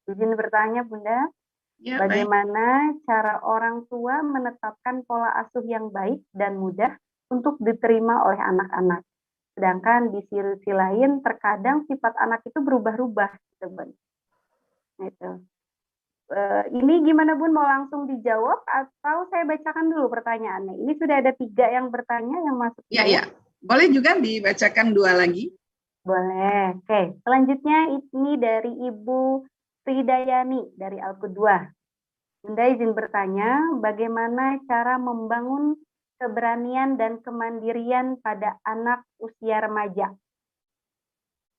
Izin bertanya, Bunda, Ya, baik. bagaimana cara orang tua menetapkan pola asuh yang baik dan mudah untuk diterima oleh anak-anak? Sedangkan di sisi lain terkadang sifat anak itu berubah-ubah, gitu, Bun. Nah, itu. Ini gimana, Bun? Mau langsung dijawab atau saya bacakan dulu pertanyaannya? Ini sudah ada 3 yang bertanya yang masuk ke Ya, saya. ya. Boleh juga dibacakan 2 lagi. Boleh. Oke, selanjutnya ini dari Ibu Fridayani dari Al-Qudwah. Bunda izin bertanya, bagaimana cara membangun keberanian dan kemandirian pada anak usia remaja?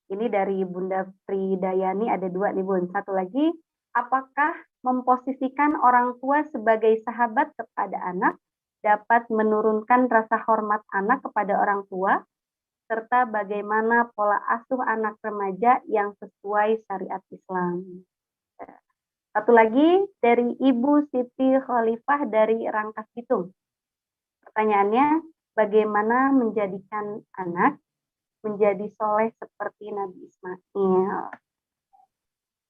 Ini dari Bunda Fridayani ada 2 nih, Bun. Satu lagi, apakah memposisikan orang tua sebagai sahabat kepada anak dapat menurunkan rasa hormat anak kepada orang tua, serta bagaimana pola asuh anak remaja yang sesuai syariat Islam? Satu lagi dari Ibu Siti Khalifah dari Rangkas Bitung. Pertanyaannya, bagaimana menjadikan anak menjadi soleh seperti Nabi Ismail?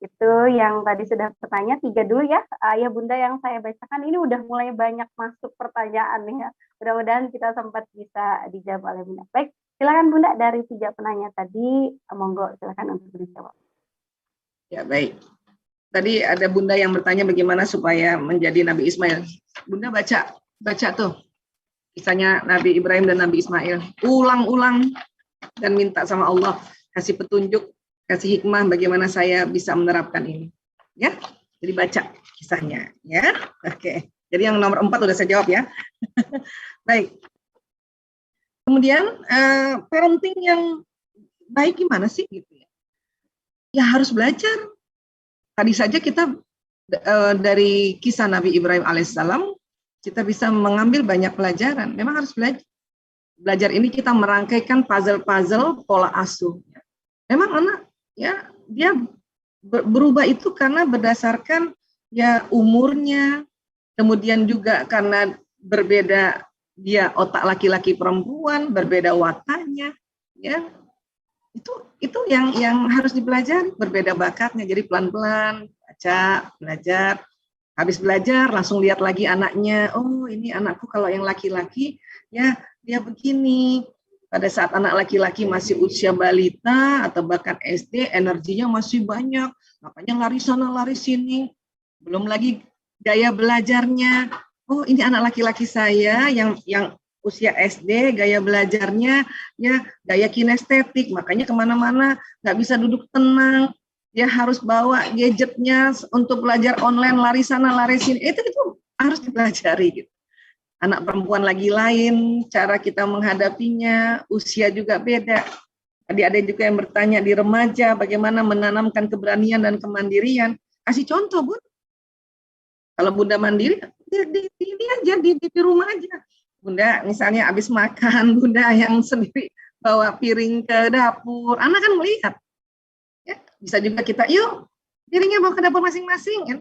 Itu yang tadi sudah bertanya, 3 dulu ya, Ayah Bunda yang saya bacakan. Ini udah mulai banyak masuk pertanyaan nih ya. Mudah-mudahan kita sempat bisa dijawab oleh Bunda. Baik, silakan Bunda dari 3 penanya tadi, monggo silakan untuk dijawab. Ya, baik. Tadi ada Bunda yang bertanya bagaimana supaya menjadi Nabi Ismail. Bunda baca tuh kisahnya Nabi Ibrahim dan Nabi Ismail. Ulang-ulang dan minta sama Allah kasih petunjuk, kasih hikmah bagaimana saya bisa menerapkan ini. Ya, jadi baca kisahnya. Ya, oke. Jadi yang nomor 4 udah saya jawab ya. Baik. Kemudian parenting yang baik gimana sih gitu ya? Ya harus belajar. Tadi saja kita dari kisah Nabi Ibrahim alaihissalam kita bisa mengambil banyak pelajaran. Memang harus belajar. Belajar ini kita merangkaikan puzzle-puzzle pola asuh. Memang anak ya dia berubah itu karena berdasarkan ya umurnya, kemudian juga karena berbeda dia otak laki-laki perempuan, berbeda wataknya, ya itu yang harus dipelajari, berbeda bakatnya. Jadi pelan-pelan baca, belajar, habis belajar langsung lihat lagi anaknya. Oh, ini anakku kalau yang laki-laki ya dia begini. Pada saat anak laki-laki masih usia balita atau bahkan SD, energinya masih banyak, makanya lari sana lari sini. Belum lagi gaya belajarnya. Oh, ini anak laki-laki saya yang usia SD, gaya belajarnya ya gaya kinestetik, makanya kemana-mana nggak bisa duduk tenang, dia harus bawa gadgetnya untuk belajar online, lari sana lari sini. Itu harus dipelajari gitu. Anak perempuan lagi lain, cara kita menghadapinya, usia juga beda. Tadi ada juga yang bertanya di remaja bagaimana menanamkan keberanian dan kemandirian. Kasih contoh, Bun. Kalau Bunda mandiri, di aja di rumah aja. Bunda misalnya habis makan, Bunda yang sendiri bawa piring ke dapur, anak kan melihat. Ya, bisa juga kita, yuk piringnya bawa ke dapur masing-masing kan.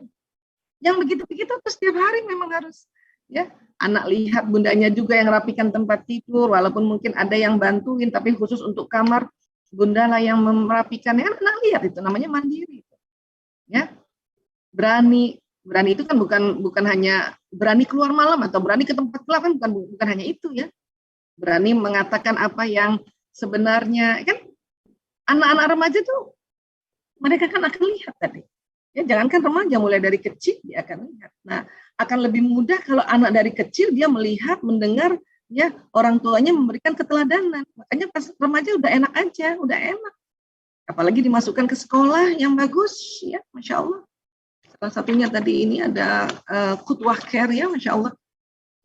Yang begitu-begitu terus setiap hari memang harus ya. Anak lihat bundanya juga yang rapikan tempat tidur, walaupun mungkin ada yang bantuin, tapi khusus untuk kamar Bunda lah yang merapikan. Ya, anak lihat itu namanya mandiri. Ya, berani itu kan bukan hanya berani keluar malam atau berani ke tempat gelap, kan bukan hanya itu ya. Berani mengatakan apa yang sebenarnya. Kan anak-anak remaja tuh mereka kan akan lihat tadi. Ya, jangankan remaja, mulai dari kecil dia akan lihat. Nah, akan lebih mudah kalau anak dari kecil dia melihat, mendengar ya orang tuanya memberikan keteladanan. Makanya pas remaja udah enak aja, udah enak. Apalagi dimasukkan ke sekolah yang bagus ya, Masya Allah. Salah satunya tadi ini ada Qudwah Care ya, Masya Allah.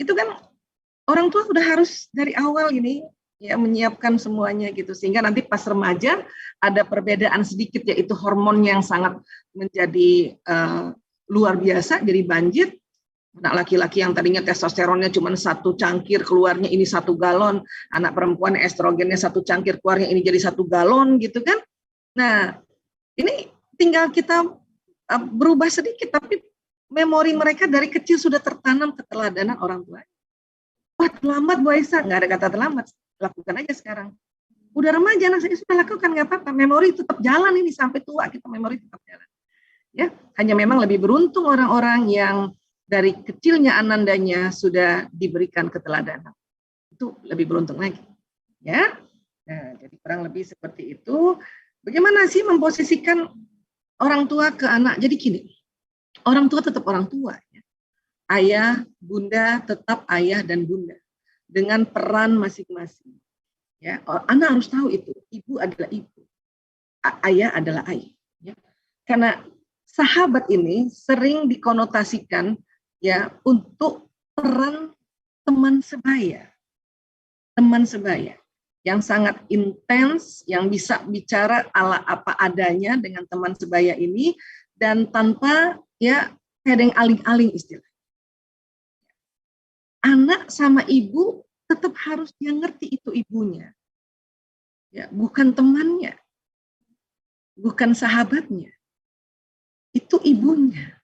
Itu kan orang tua udah harus dari awal ini ya menyiapkan semuanya gitu, sehingga nanti pas remaja ada perbedaan sedikit, yaitu hormon yang sangat menjadi luar biasa, jadi banjir. Anak laki-laki yang tadinya testosteronnya cuma 1 cangkir keluarnya ini 1 galon, anak perempuan estrogennya 1 cangkir keluarnya ini jadi 1 galon gitu kan. Nah ini tinggal kita berubah sedikit, tapi memori mereka dari kecil sudah tertanam keteladanan orang tua. Wah, terlambat Bu Aisyah, nggak ada kata terlambat, lakukan aja sekarang. Udah remaja, anak saya sudah lakukan, nggak apa-apa, memori tetap jalan ini sampai tua, kita memori tetap jalan. Ya, hanya memang lebih beruntung orang-orang yang dari kecilnya anandanya sudah diberikan keteladanan. Itu lebih beruntung lagi. Ya. Nah, jadi kurang lebih seperti itu. Bagaimana sih memposisikan orang tua ke anak? Jadi gini, orang tua tetap orang tua. Ya. Ayah, bunda tetap ayah dan bunda dengan peran masing-masing. Ya, anak harus tahu itu. Ibu adalah ibu, ayah adalah ayah. Ya. Karena sahabat ini sering dikonotasikan ya untuk peran teman sebaya, yang sangat intens, yang bisa bicara ala apa adanya dengan teman sebaya ini dan tanpa ya kadang aling-aling istilah. Anak sama ibu tetap harus dia ngerti itu ibunya, ya bukan temannya, bukan sahabatnya, itu ibunya.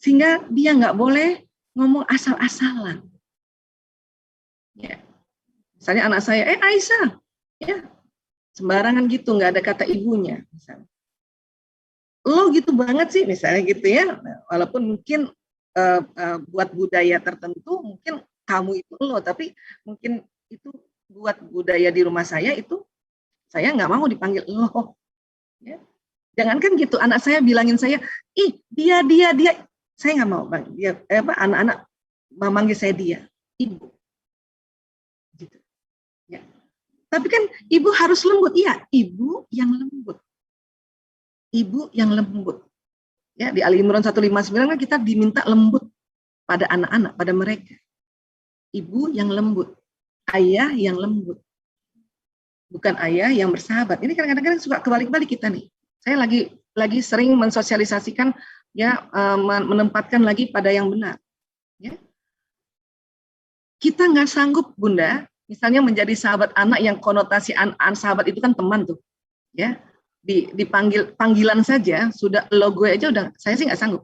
Sehingga dia nggak boleh ngomong asal-asalan. Ya. Misalnya anak saya, Aisyah, ya sembarangan gitu, nggak ada kata ibunya. Misalnya. Lo gitu banget sih, misalnya gitu ya. Walaupun mungkin buat budaya tertentu, mungkin kamu itu lo, tapi mungkin itu buat budaya di rumah saya itu, saya nggak mau dipanggil lo. Ya. Jangankan gitu, anak saya bilangin saya, ih dia, saya nggak mau bang, dia anak-anak memanggil saya dia, ibu. Gitu. Ya. Tapi kan ibu harus lembut, iya, ibu yang lembut. Ibu yang lembut. Ya, di Ali Imran 159 kan kita diminta lembut pada anak-anak, pada mereka. Ibu yang lembut, ayah yang lembut. Bukan ayah yang bersahabat. Ini kadang-kadang suka kebalik-balik kita nih. Saya lagi sering mensosialisasikan ya menempatkan lagi pada yang benar. Ya. Kita nggak sanggup, Bunda, misalnya menjadi sahabat anak yang konotasi sahabat itu kan teman tuh. Ya. Dipanggil panggilan saja sudah logo aja udah saya sih nggak sanggup.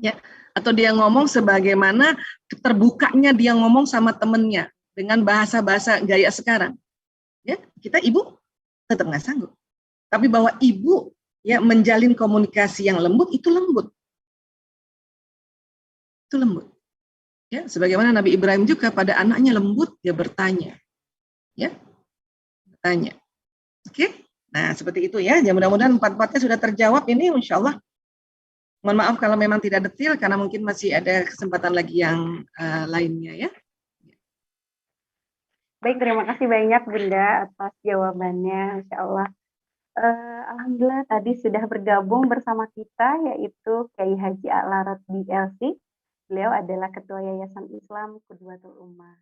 Ya. Atau dia ngomong sebagaimana terbukanya dia ngomong sama temennya dengan bahasa-bahasa gaya sekarang. Ya, kita ibu tetap nggak sanggup. Tapi bahwa ibu ya menjalin komunikasi yang lembut itu lembut. Itu lembut. Ya, sebagaimana Nabi Ibrahim juga pada anaknya lembut dia bertanya. Ya. Bertanya. Oke? Nah, seperti itu ya. Ya mudah-mudahan empat-empatnya sudah terjawab ini insyaallah. Mohon maaf kalau memang tidak detail karena mungkin masih ada kesempatan lagi yang lainnya ya. Baik, terima kasih banyak Bunda atas jawabannya. Insya Allah. Alhamdulillah tadi sudah bergabung bersama kita yaitu Kiai Haji A'la Radbi LC. Beliau adalah Ketua Yayasan Islam Qudwatul Ummah.